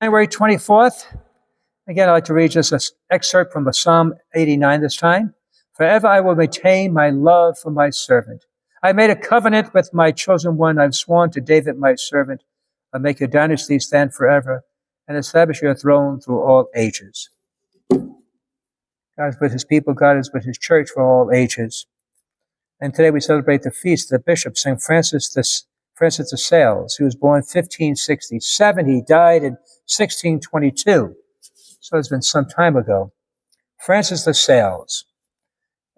January 24th. Again, I'd like to read just an excerpt from the Psalm 89 this time. Forever I will maintain my love for my servant. I made a covenant with my chosen one. I've sworn to David, my servant. I'll make your dynasty stand forever and establish your throne through all ages. God is with his people. God is with his church for all ages. And today we celebrate the feast of the Bishop, St. Francis de Sales. He was born 1567. He died in 1622. So it's been some time ago. Francis de Sales.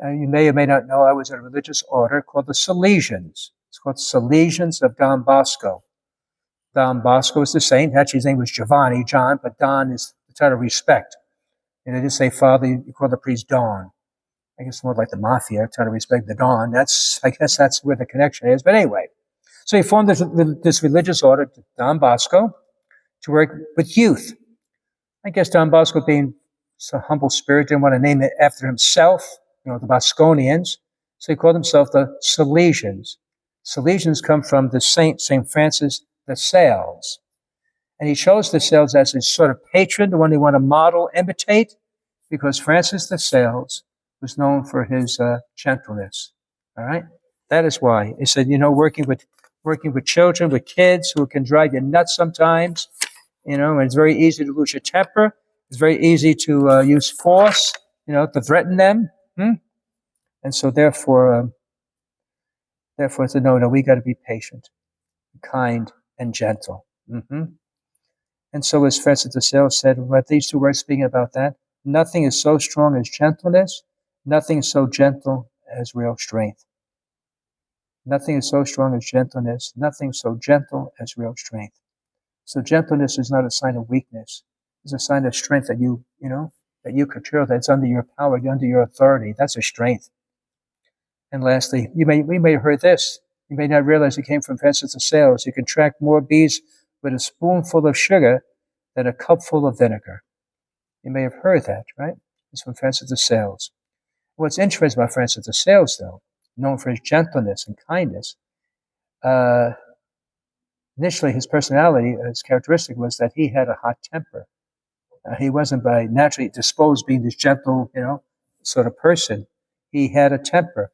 You may or may not know, I was in a religious order called the Salesians. It's called Salesians of Don Bosco. Don Bosco is the saint. Actually, his name was Giovanni, John, but Don is the title of respect. And they just say father, you call the priest Don. I guess more like the mafia, trying to respect the Don. I guess that's where the connection is. But anyway, so he formed this religious order, Don Bosco, to work with youth. I guess Don Bosco, being a humble spirit, didn't want to name it after himself, the Bosconians. So he called himself the Salesians. Salesians come from the saint, St. Francis de Sales. And he chose de Sales as his sort of patron, the one he wanted to model, imitate, because Francis de Sales was known for his gentleness. All right? That is why. He said, working with children, with kids who can drive you nuts sometimes, and it's very easy to lose your temper. It's very easy to use force, to threaten them. And so therefore, I said, no, we got to be patient, kind, and gentle. And so as Francis de Sales said, what these two words speaking about that, nothing is so strong as gentleness, nothing is so gentle as real strength. Nothing is so strong as gentleness, nothing so gentle as real strength. So gentleness is not a sign of weakness. It's a sign of strength that that you control, that's under your power, under your authority. That's a strength. And lastly, we may have heard this. You may not realize it came from Francis de Sales. You can track more bees with a spoonful of sugar than a cupful of vinegar. You may have heard that, right? It's from Francis de Sales. What's interesting about Francis de Sales, though, known for his gentleness and kindness, initially his personality, his characteristic was that he had a hot temper. He wasn't by naturally disposed being this gentle, sort of person. He had a temper,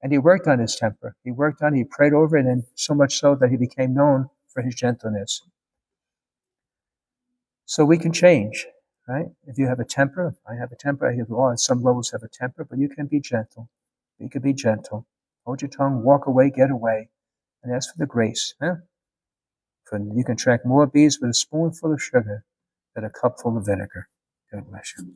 and he worked on his temper. He prayed over it, and so much so that he became known for his gentleness. So we can change, right? If you have a temper, I have a temper. At some levels have a temper, but you can be gentle. You can be gentle. Hold your tongue, walk away, get away, and ask for the grace. For you can track more bees with a spoonful of sugar than a cupful of vinegar. God bless you.